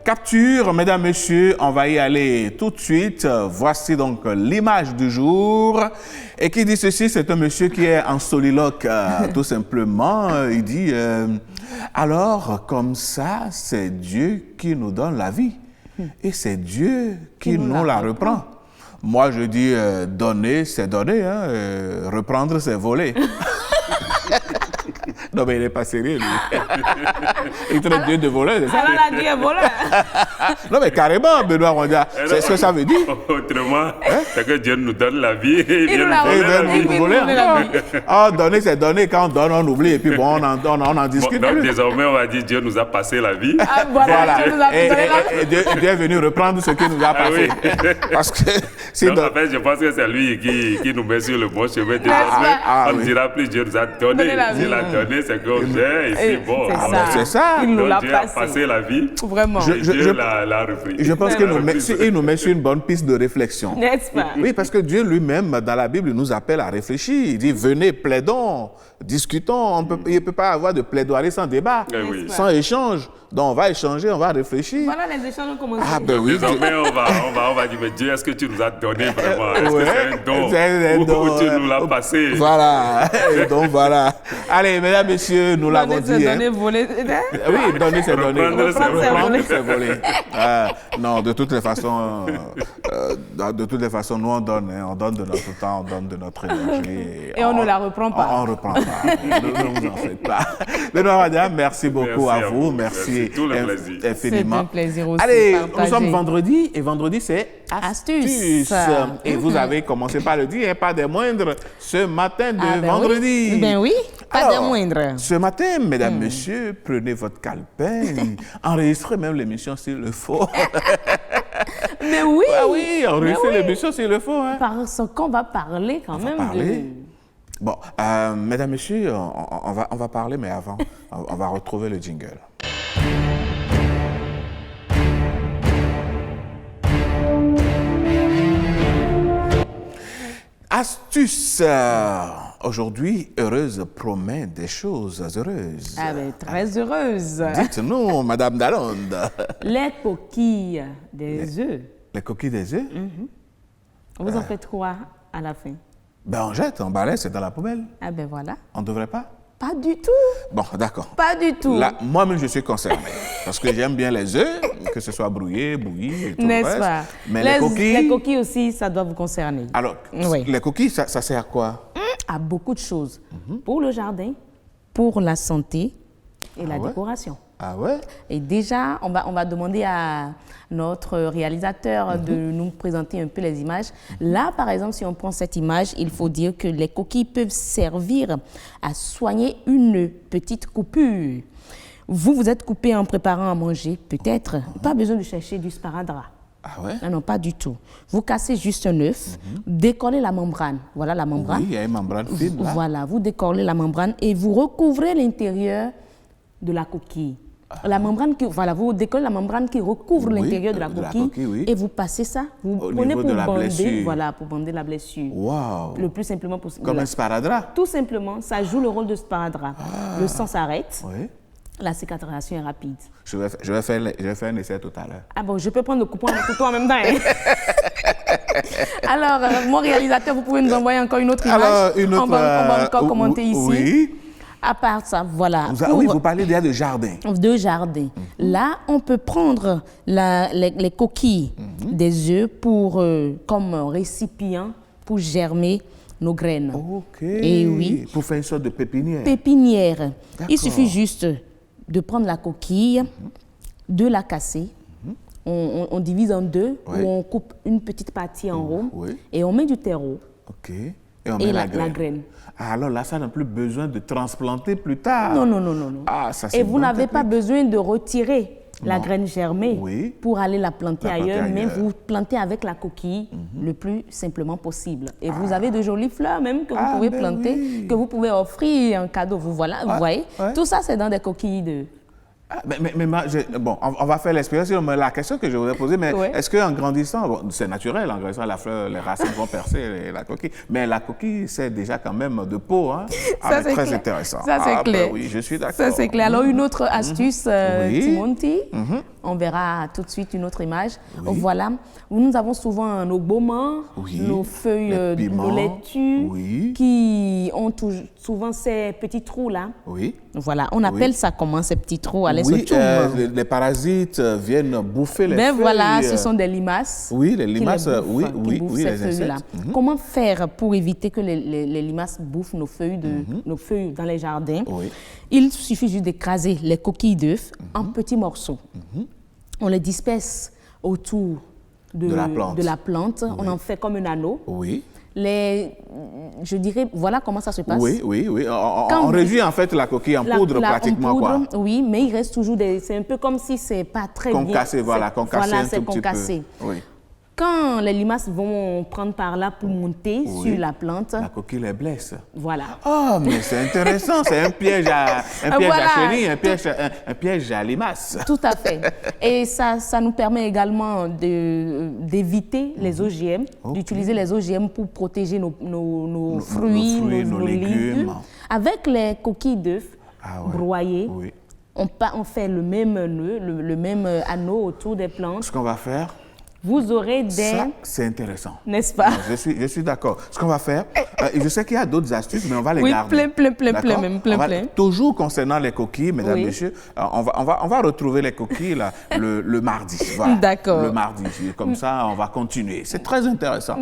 capture, mesdames, messieurs, on va y aller tout de suite. Voici donc l'image du jour. Et qui dit ceci, c'est un monsieur qui est en soliloque, tout simplement. Il dit, alors, comme ça, c'est Dieu qui nous donne la vie. Et c'est Dieu qui nous la reprend. Moi, je dis, donner, c'est donner. Hein, reprendre, c'est voler. Non, mais il n'est pas sérieux, lui. Il traite Dieu de voleur, c'est ça? Alors, la Dieu est voleur. Non, mais carrément, Benoît Rondia, c'est ce que ça veut dire. Autrement, c'est que Dieu nous donne la vie et il vient nous voler la vie. Ah, donner, c'est donner. Quand on donne, on oublie. Et puis bon, on en discute. Donc, désormais, on va dire Dieu nous a passé la vie. Ah, voilà. Dieu nous a donné la vie. Et Dieu est venu reprendre ce qu'il nous a passé. Oui. Parce que donc, en fait, je pense que c'est lui qui nous met sur le bon chemin. Désormais, on ne dira plus Dieu nous a donné. S'il a donné, c'est qu'on sait. Et c'est bon. C'est ça. Il nous l'a Dieu a passé la vie. Vraiment. Dieu l'a repris. Je pense qu'il nous met sur une bonne piste de réflexion. N'est-ce pas? Oui, parce que Dieu lui-même, dans la Bible, nous appelle à réfléchir. Il dit, venez, plaidons, discutons. Il ne peut pas avoir de plaidoirie sans débat, sans échange. Donc, on va échanger, on va réfléchir. Voilà, les échanges ont commencé. Ah, ben oui. Désormais, on va dire, mais Dieu, est-ce que tu nous as donné vraiment? Est-ce que c'est un don? Ou tu nous l'as passé? Voilà. Donc, voilà. Allez, mesdames, messieurs, nous l'avons dit. Donner, voler. Oui, donner, c'est donner. Reprendre, c'est voler. Non, de toutes les façons, nous, on donne de notre temps, on donne de notre énergie. Et on ne la reprend pas. On ne reprend pas. Ne vous en faites pas. Benoît Rondia, merci beaucoup à vous. Merci tout le plaisir. Infiniment. C'est un plaisir aussi. Allez, partagé. nous sommes vendredi et vendredi c'est Astuce. Et vous avez commencé par le dire, pas des moindres, ce matin de vendredi. Oui. Ben oui, pas Alors, des moindres. Ce matin, mesdames, messieurs, prenez votre calepin, enregistrez même l'émission s'il le faut. Mais oui. Ah oui, enregistrez l'émission s'il le faut. Hein. Parce qu'on va parler quand même. Bon, mesdames, messieurs, on va parler, mais avant, on va retrouver le jingle. Astuce. Aujourd'hui, heureuse promet des choses heureuses. Ah ben, très heureuse. Dites-nous, Madame Dalonde. Les coquilles des œufs. Les coquilles des œufs? Vous en faites quoi à la fin? Ben, on jette, on balaye, c'est dans la poubelle. Ah ben voilà. On ne devrait pas? Pas du tout. Bon, d'accord. Pas du tout. Là, moi-même, je suis concerné. Parce que j'aime bien les œufs, que ce soit brouillé, bouilli et tout le reste. N'est-ce pas? Mais les coquilles aussi, ça doit vous concerner. Alors, les coquilles, ça sert à quoi? À beaucoup de choses. Pour le jardin, pour la santé et la décoration. Ah ouais? Et déjà, on va demander à notre réalisateur de nous présenter un peu les images. Là, par exemple, si on prend cette image, il faut dire que les coquilles peuvent servir à soigner une petite coupure. Vous êtes coupé en préparant à manger, peut-être. Pas besoin de chercher du sparadrap. Ah ouais? Non, non, pas du tout. Vous cassez juste un œuf, décollez la membrane. Voilà la membrane. Oui, il y a une membrane fine là. Voilà, vous décollez la membrane et vous recouvrez l'intérieur de la coquille. La membrane vous décollez la membrane qui recouvre l'intérieur de la coquille, et vous passez ça, vous prenez pour bander, voilà, pour bander la blessure. Wow. Le plus simplement possible. Comme un sparadrap. Tout simplement, ça joue le rôle de sparadrap. Le sang s'arrête. Oui. La cicatrisation est rapide. Je vais faire un essai tout à l'heure. Ah bon, je peux prendre le couteau en même temps. Hein? Alors, mon réalisateur, vous pouvez nous envoyer encore une autre image. Alors, on va encore commenter ici. Oui. À part ça, voilà. Oui, vous parlez déjà de jardin. De jardin. Là, on peut prendre les coquilles des œufs comme récipient pour germer nos graines. OK. Et oui. Pour faire une sorte de pépinière. Pépinière. Il suffit juste de prendre la coquille, de la casser. On divise en deux, où on coupe une petite partie en rond et on met du terreau. OK. Et on met la graine. Ah, alors là, ça n'a plus besoin de transplanter plus tard. Non, non, non, non, non. Ah, ça, et vous n'avez pas besoin de retirer la graine germée Oui. pour aller la planter ailleurs, mais vous plantez avec la coquille le plus simplement possible. Et vous avez de jolies fleurs même que vous pouvez planter, que vous pouvez offrir en cadeau. Vous voyez, tout ça c'est dans des coquilles Ah, bon, on va faire l'expérience. Mais la question que je voudrais poser, mais est-ce qu'en grandissant, bon, c'est naturel, en grandissant, la fleur, les racines vont percer la coquille, mais la coquille, c'est déjà quand même de peau. Hein? Ça, c'est très clair. Intéressant. Ça, c'est clair. Ben oui, je suis d'accord. Ça, c'est clair. Alors, une autre astuce, Timothy, on verra tout de suite une autre image. Voilà, nous avons souvent nos baumes, nos feuilles, nos laitues, qui ont souvent ces petits trous-là. Oui. Voilà, on appelle ça comment, ces petits trous à les parasites viennent bouffer les feuilles. Voilà, ce sont des limaces. Oui, les limaces, qui bouffent ces feuilles-là. Comment faire pour éviter que les limaces bouffent nos feuilles, nos feuilles dans les jardins? Il suffit juste d'écraser les coquilles d'œufs en petits morceaux. On les disperse autour de la plante. On en fait comme un anneau. Oui. Je dirais, voilà comment ça se passe. Oui. On réduit en fait la coquille en poudre pratiquement. Quoi. Oui, mais il reste toujours c'est un peu comme si c'est pas très bien. Concassé, voilà, concassé un tout petit peu. Oui. Quand les limaces vont prendre par là pour monter sur la plante, la coquille les blesse. Voilà. Ah, mais c'est intéressant, c'est un piège à chenilles, un piège à limaces. Tout à fait. Et ça nous permet également d'éviter les OGM, d'utiliser les OGM pour protéger nos fruits, nos légumes. Avec les coquilles d'œufs broyées, on fait le même nœud, le même anneau autour des plantes. Ce qu'on va faire, vous aurez ça, c'est intéressant. N'est-ce pas? Je suis d'accord. Ce qu'on va faire, je sais qu'il y a d'autres astuces, mais on va les garder. Oui, plein. Toujours concernant les coquilles, mesdames, messieurs, on va retrouver les coquilles là, le mardi. Voilà, d'accord. Le mardi. Comme ça, on va continuer. C'est très intéressant.